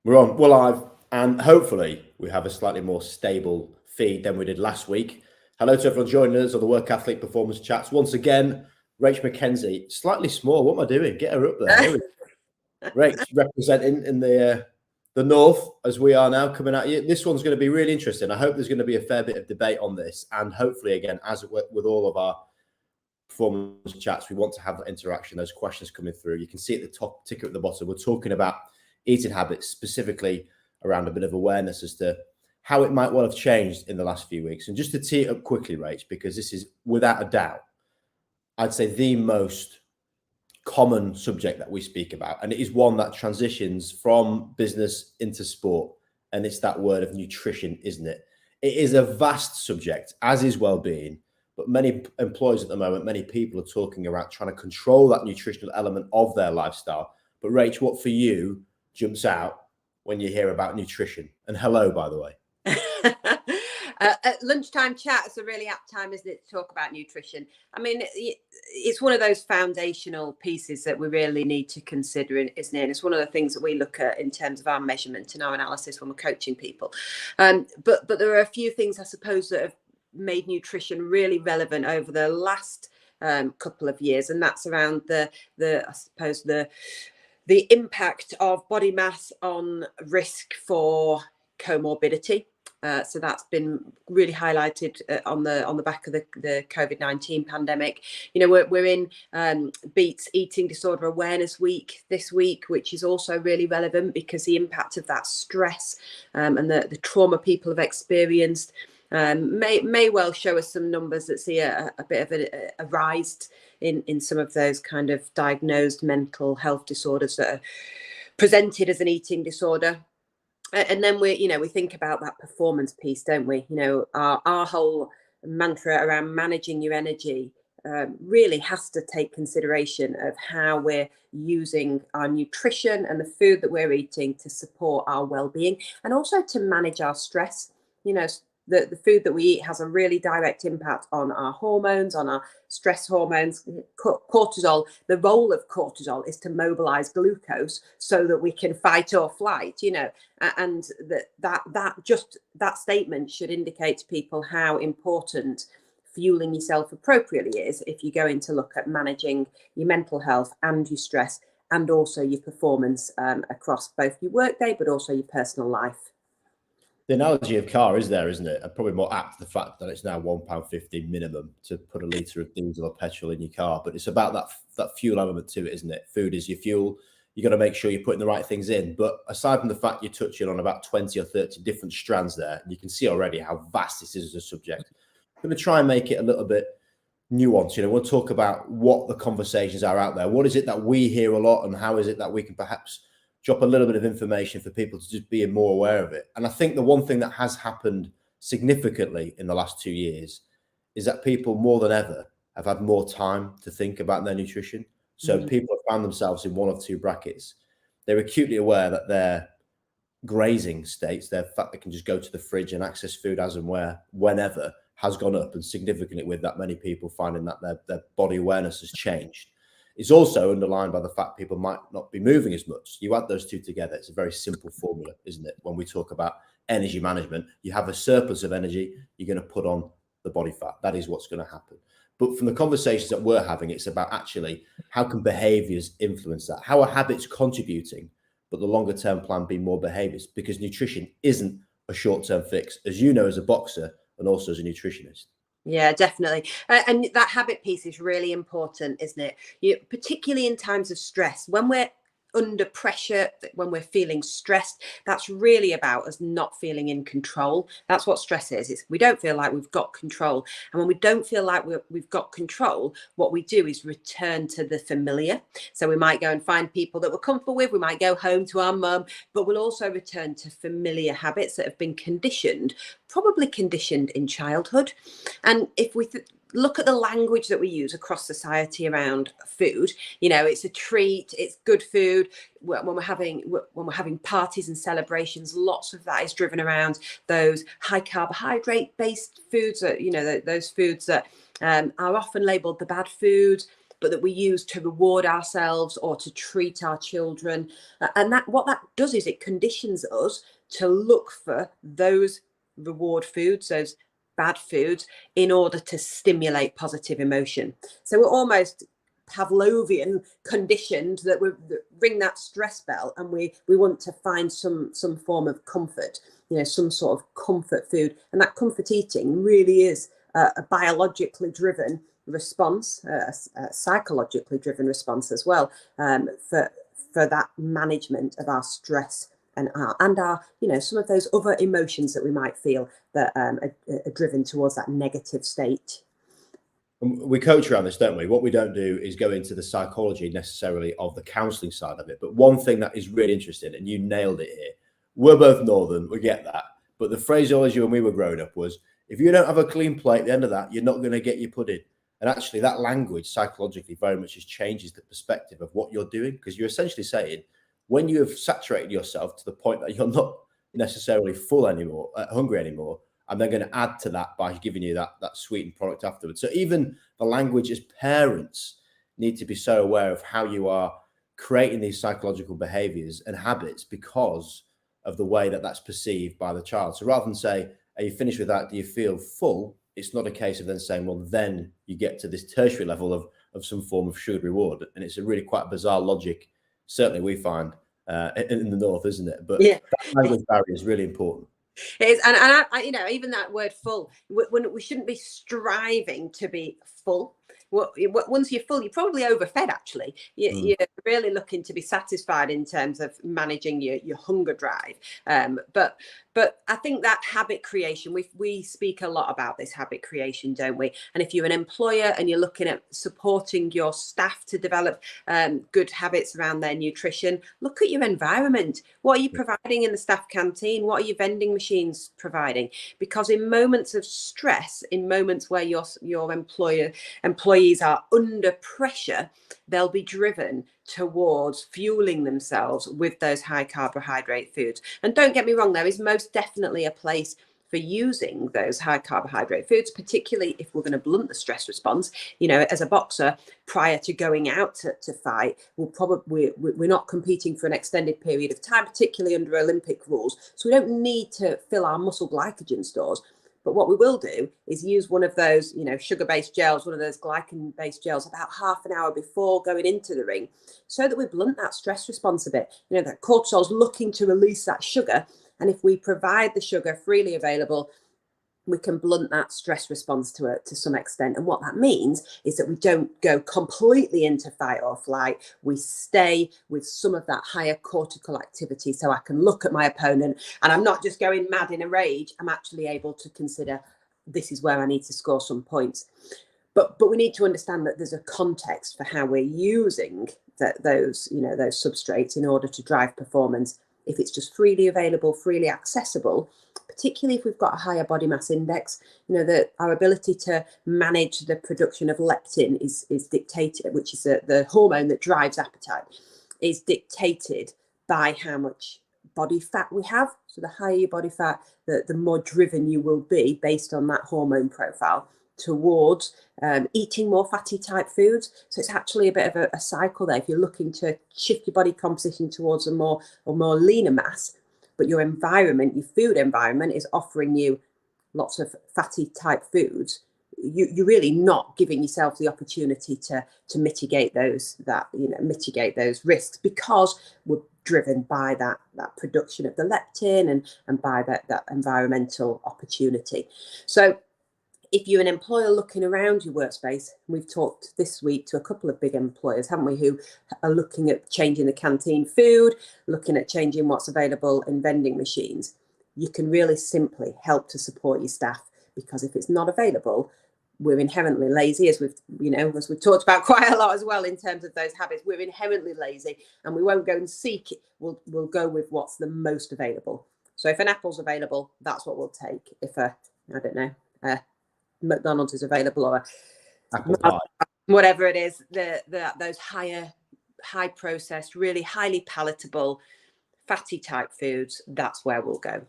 We're on, we're live, and hopefully we have a slightly more stable feed than we did last week. Hello to everyone joining us on the Workathlete Performance Chats. Once again, Rach McKenzie, slightly small. What am I doing? Get her up there. There we go. Rach representing in the north as we are now coming at you. This one's going to be really interesting. I hope there's going to be a fair bit of debate on this, and hopefully, again, as with all of our performance chats, we want to have that interaction, those questions coming through. You can see at the top ticker at the bottom, we're talking about eating habits, specifically around a bit of awareness as to how it might well have changed in the last few weeks. And just to tee it up quickly, Rach, because this is without a doubt, I'd say the most common subject that we speak about. And it is one that transitions from business into sport. And it's that word of nutrition, isn't it? It is a vast subject, as is well-being. But many employers at the moment, many people are talking about trying to control that nutritional element of their lifestyle. But Rach, what for you jumps out when you hear about nutrition? And hello, by the way. At lunchtime chat is a really apt time, isn't it, to talk about nutrition? I mean, it's one of those foundational pieces that we really need to consider, isn't it? And it's one of the things that we look at in terms of our measurement and our analysis when we're coaching people. But there are a few things, I suppose, that have made nutrition really relevant over the last couple of years, and that's around the impact of body mass on risk for comorbidity. So that's been really highlighted on the back of the COVID-19 pandemic. You know, we're in Beats Eating Disorder Awareness Week this week, which is also really relevant because the impact of that stress and the trauma people have experienced may well show us some numbers that see a bit of a rise in some of those kind of diagnosed mental health disorders that are presented as an eating disorder. And then we think about that performance piece, don't we? You know, our whole mantra around managing your energy really has to take consideration of how we're using our nutrition and the food that we're eating to support our well-being and also to manage our stress. You know, the food that we eat has a really direct impact on our hormones, on our stress hormones. Cortisol, the role of cortisol is to mobilize glucose so that we can fight or flight, you know, and that statement should indicate to people how important fueling yourself appropriately is if you're going to look at managing your mental health and your stress and also your performance across both your workday but also your personal life. The analogy of car is there, isn't it? And probably more apt to the fact that it's now £1.50 minimum to put a litre of diesel or petrol in your car. But it's about that fuel element to it, isn't it? Food is your fuel. You got to make sure you're putting the right things in. But aside from the fact you're touching on about 20 or 30 different strands there, you can see already how vast this is as a subject. I'm going to try and make it a little bit nuanced. You know, we'll talk about what the conversations are out there. What is it that we hear a lot, and how is it that we can perhaps drop a little bit of information for people to just be more aware of it. And I think the one thing that has happened significantly in the last 2 years is that people more than ever have had more time to think about their nutrition. So people have found themselves in one of two brackets. They're acutely aware that their grazing states, their fact they can just go to the fridge and access food as and whenever, has gone up, and significantly with that many people finding that their body awareness has changed. It's also underlined by the fact people might not be moving as much. You add those two together, it's a very simple formula, isn't it? When we talk about energy management, you have a surplus of energy, you're going to put on the body fat. That is what's going to happen. But from the conversations that we're having, it's about actually how can behaviors influence that? How are habits contributing, but the longer term plan be more behaviors? Because nutrition isn't a short-term fix, as you know, as a boxer and also as a nutritionist. Yeah, definitely. And that habit piece is really important, isn't it? Particularly in times of stress, when we're under pressure, when we're feeling stressed, that's really about us not feeling in control. That's what stress is. We don't feel like we've got control. And when we don't feel like we've got control, what we do is return to the familiar. So we might go and find people that we're comfortable with. We might go home to our mum, but we'll also return to familiar habits that have been conditioned, probably conditioned in childhood. And if we look at the language that we use across society around food, you know, it's a treat, it's good food. When we're having parties and celebrations, lots of that is driven around those high carbohydrate based foods, that, you know, those foods that are often labeled the bad foods. but that we use to reward ourselves or to treat our children. And that what that does is it conditions us to look for those reward foods, those bad foods, in order to stimulate positive emotion. So we're almost Pavlovian conditioned that we ring that stress bell, and we want to find some form of comfort, some sort of comfort food. And that comfort eating really is a biologically driven response, a psychologically driven response as well, for that management of our stress and our some of those other emotions that we might feel that are driven towards that negative state. We coach around this, don't we? What we don't do is go into the psychology necessarily of the counselling side of it. But one thing that is really interesting, and you nailed it here, we're both Northern, we get that. But the phraseology when we were growing up was, if you don't have a clean plate at the end of that, you're not going to get your pudding. And actually that language psychologically very much just changes the perspective of what you're doing, because you're essentially saying, when you have saturated yourself to the point that you're not necessarily full anymore, hungry anymore, and they're going to add to that by giving you that sweetened product afterwards. So even the language as parents need to be so aware of how you are creating these psychological behaviors and habits because of the way that that's perceived by the child. So rather than say, are you finished with that? Do you feel full? It's not a case of then saying, well, then you get to this tertiary level of some form of sugar reward. And it's a really quite bizarre logic, certainly we find in the North, isn't it? But yeah, that language barrier is really important. It is, and I even that word full, when we shouldn't be striving to be full. Once you're full, you're probably overfed. Actually, you're really looking to be satisfied in terms of managing your hunger drive. But I think that habit creation, we speak a lot about this habit creation, don't we? And if you're an employer and you're looking at supporting your staff to develop good habits around their nutrition, look at your environment. What are you providing in the staff canteen? What are your vending machines providing? Because in moments of stress, in moments where your employees are under pressure, they'll be driven towards fueling themselves with those high carbohydrate foods. And don't get me wrong, there is most definitely a place for using those high carbohydrate foods, particularly if we're going to blunt the stress response. As a boxer, prior to going out to fight, we're not competing for an extended period of time, particularly under Olympic rules. So we don't need to fill our muscle glycogen stores. But what we will do is use one of those, sugar-based gels, one of those glycan-based gels about half an hour before going into the ring, so that we blunt that stress response a bit. That cortisol's looking to release that sugar. And if we provide the sugar freely available, we can blunt that stress response to some extent. And what that means is that we don't go completely into fight or flight. We stay with some of that higher cortical activity, so I can look at my opponent and I'm not just going mad in a rage. I'm actually able to consider, this is where I need to score some points. But we need to understand that there's a context for how we're using those substrates in order to drive performance. If it's just freely available, freely accessible, particularly if we've got a higher body mass index, that our ability to manage the production of leptin is dictated, which is the hormone that drives appetite, is dictated by how much body fat we have. So the higher your body fat, the more driven you will be based on that hormone profile towards eating more fatty type foods. So it's actually a bit of a cycle there. If you're looking to shift your body composition towards a more leaner mass, but your environment, your food environment, is offering you lots of fatty type foods, you're really not giving yourself the opportunity to mitigate those risks, because we're driven by that production of the leptin and by that environmental opportunity. So if you're an employer looking around your workspace, we've talked this week to a couple of big employers, haven't we, who are looking at changing the canteen food, looking at changing what's available in vending machines. You can really simply help to support your staff, because if it's not available, we're inherently lazy, as we've talked about quite a lot as well in terms of those habits. We're inherently lazy, and we won't go and seek it. We'll go with what's the most available. So if an apple's available, that's what we'll take. If McDonald's is available, or whatever it is, those high processed, really highly palatable, fatty type foods, that's where we'll go.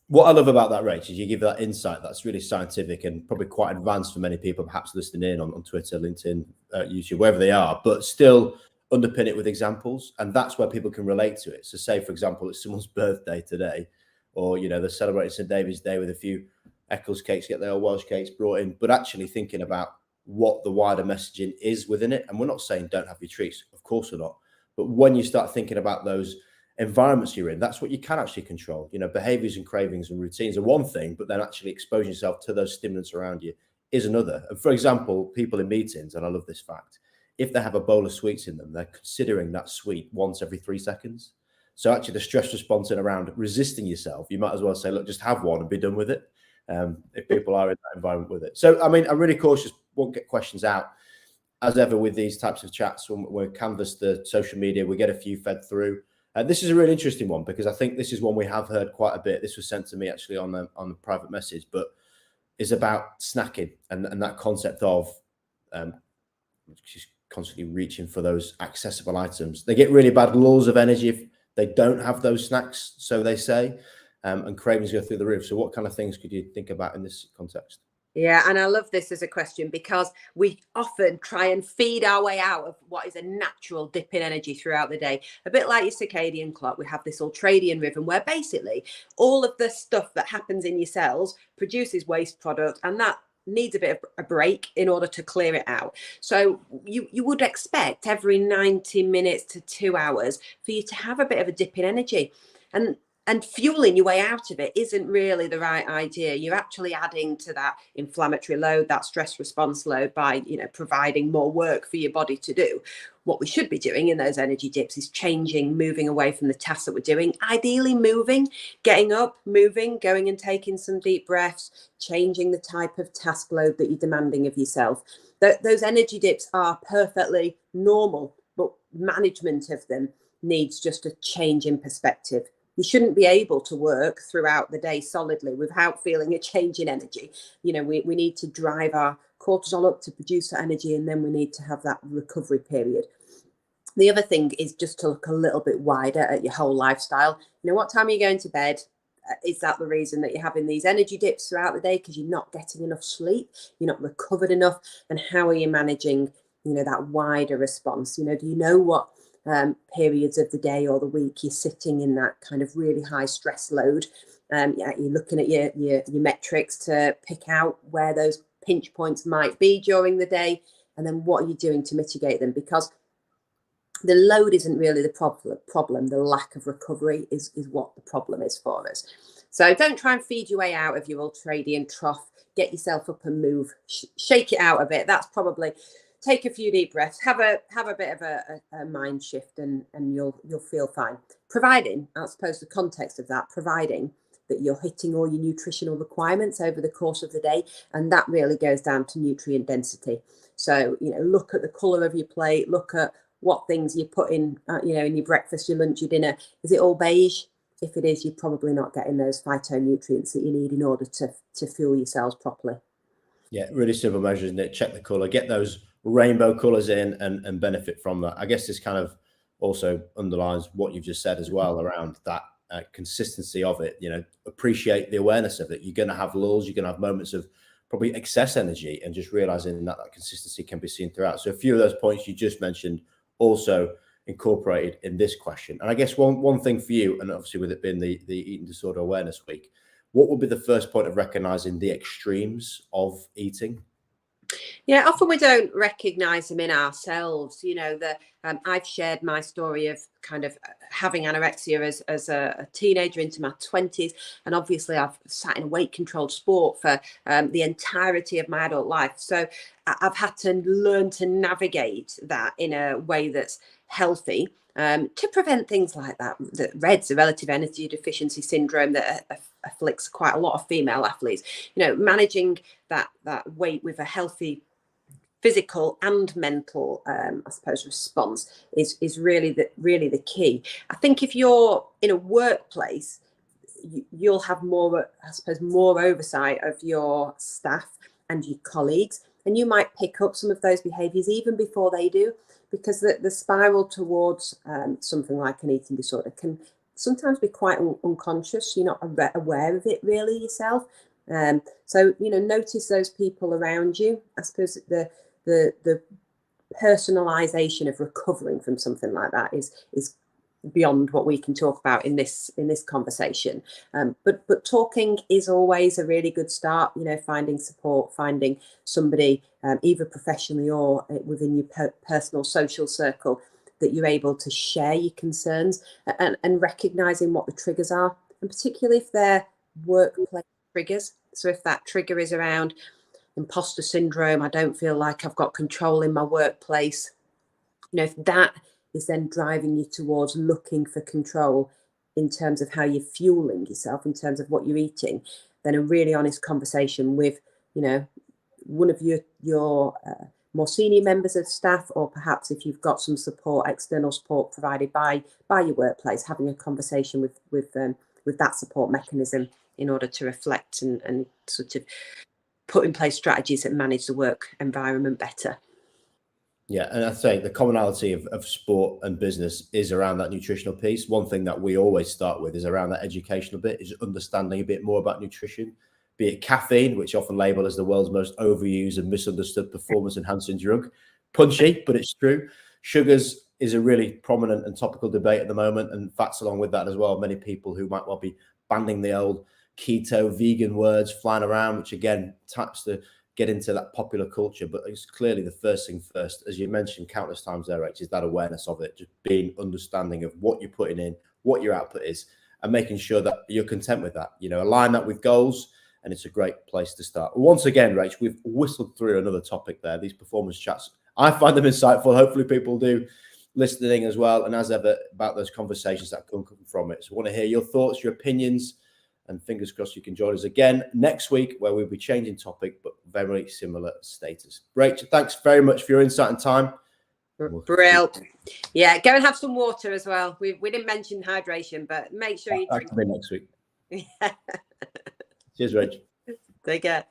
What I love about that, Rach, is you give that insight that's really scientific and probably quite advanced for many people, perhaps listening in on Twitter, LinkedIn, YouTube, wherever they are, but still underpin it with examples. And that's where people can relate to it. So say, for example, it's someone's birthday today, or, you know, they're celebrating St. David's Day with a few Eccles cakes, get their old Welsh cakes brought in, but actually thinking about what the wider messaging is within it. And we're not saying don't have your treats. Of course we're not. But when you start thinking about those environments you're in, that's what you can actually control. You know, behaviors and cravings and routines are one thing, but then actually exposing yourself to those stimulants around you is another. And for example, people in meetings, and I love this fact, if they have a bowl of sweets in them, they're considering that sweet once every 3 seconds. So actually the stress response in around resisting yourself, you might as well say, look, just have one and be done with it. If people are in that environment with it. So, I mean, I'm really cautious, won't get questions out. As ever with these types of chats, when we canvass the social media, we get a few fed through. This is a really interesting one because I think this is one we have heard quite a bit. This was sent to me actually on the private message, but is about snacking and that concept of just constantly reaching for those accessible items. They get really bad lulls of energy if they don't have those snacks, so they say, and cravings go through the roof. So what kind of things could you think about in this context? Yeah, and I love this as a question because we often try and feed our way out of what is a natural dip in energy throughout the day. A bit like your circadian clock, we have this ultradian rhythm where basically all of the stuff that happens in your cells produces waste product, and that needs a bit of a break in order to clear it out. So you would expect every 90 minutes to 2 hours for you to have a bit of a dip in energy. And fueling your way out of it isn't really the right idea. You're actually adding to that inflammatory load, that stress response load by, you know, providing more work for your body to do. What we should be doing in those energy dips is changing, moving away from the tasks that we're doing, ideally moving, getting up, moving, going and taking some deep breaths, changing the type of task load that you're demanding of yourself. Those energy dips are perfectly normal, but management of them needs just a change in perspective. You shouldn't be able to work throughout the day solidly without feeling a change in energy. You know, we need to drive our cortisol up to produce that energy, and then we need to have that recovery period. The other thing is just to look a little bit wider at your whole lifestyle. You know, what time are you going to bed? Is that the reason that you're having these energy dips throughout the day? Because you're not getting enough sleep, you're not recovered enough. And how are you managing, you know, that wider response? You know, do you know what periods of the day or the week you're sitting in that kind of really high stress load? Yeah, you're looking at your metrics to pick out where those pinch points might be during the day, and then what are you doing to mitigate them? Because the load isn't really the problem. The lack of recovery is what the problem is for us. So don't try and feed your way out of your ultradian trough. Get yourself up and move, shake it out a bit. That's probably, take a few deep breaths, have a bit of a mind shift, and you'll feel fine. Providing, I suppose the context of that, providing that you're hitting all your nutritional requirements over the course of the day, and that really goes down to nutrient density. So, you know, look at the colour of your plate, look at what things you put in, you know, in your breakfast, your lunch, your dinner. Is it all beige? If it is, you're probably not getting those phytonutrients that you need in order to fuel your cells properly. Yeah, really simple measures, isn't it? Check the colour, get those rainbow colours in and benefit from that. I guess this kind of also underlines what you've just said as well around that consistency of it. You know, appreciate the awareness of it. You're going to have lulls, you're going to have moments of probably excess energy, and just realizing that consistency can be seen throughout. So a few of those points you just mentioned also incorporated in this question. And I guess one thing for you, and obviously with it being the Eating Disorder Awareness Week, what would be the first point of recognizing the extremes of eating? Yeah, often we don't recognize them in ourselves. You know, I've shared my story of kind of having anorexia as a teenager into my 20s. And obviously I've sat in a weight controlled sport for the entirety of my adult life. So I've had to learn to navigate that in a way that's healthy, to prevent things like that. The REDS, the relative energy deficiency syndrome, that afflicts quite a lot of female athletes. You know, managing that weight with a healthy physical and mental, I suppose, response is really the key. I think if you're in a workplace, you'll have more, I suppose, more oversight of your staff and your colleagues, and you might pick up some of those behaviours even before they do, because the spiral towards something like an eating disorder can sometimes be quite unconscious. You're not aware of it really yourself. So, you know, notice those people around you. I suppose the personalization of recovering from something like that is beyond what we can talk about in this conversation. But talking is always a really good start. You know, finding support, finding somebody, either professionally or within your personal social circle, that you're able to share your concerns, and recognizing what the triggers are, and particularly if they're workplace triggers. So if that trigger is around imposter syndrome, I don't feel like I've got control in my workplace, you know, if that is then driving you towards looking for control in terms of how you're fueling yourself, in terms of what you're eating, then a really honest conversation with, you know, one of your more senior members of staff, or perhaps if you've got some support, external support provided by your workplace, having a conversation with that support mechanism in order to reflect and sort of put in place strategies that manage the work environment better. Yeah, and I think the commonality of sport and business is around that nutritional piece. One thing that we always start with is around that educational bit, is understanding a bit more about nutrition, be it caffeine, which often labeled as the world's most overused and misunderstood performance-enhancing drug. Punchy, but it's true. Sugars is a really prominent and topical debate at the moment, and fats along with that as well. Many people who might well be banning the old keto, vegan words flying around, which again taps the get into that popular culture. But it's clearly the first thing first, as you mentioned countless times there, Rach, is that awareness of it, just being understanding of what you're putting in, what your output is, and making sure that you're content with that. You know, align that with goals, and it's a great place to start. Once again, Rach, we've whistled through another topic there, these performance chats. I find them insightful. Hopefully people do listening as well. And as ever, about those conversations that come from it. So I want to hear your thoughts, your opinions, and fingers crossed you can join us again next week, where we'll be changing topic, but very similar status. Rach, thanks very much for your insight and time. Brilliant. Yeah, go and have some water as well. We didn't mention hydration, but make sure you drink. Next week. Cheers, Rach. Take care.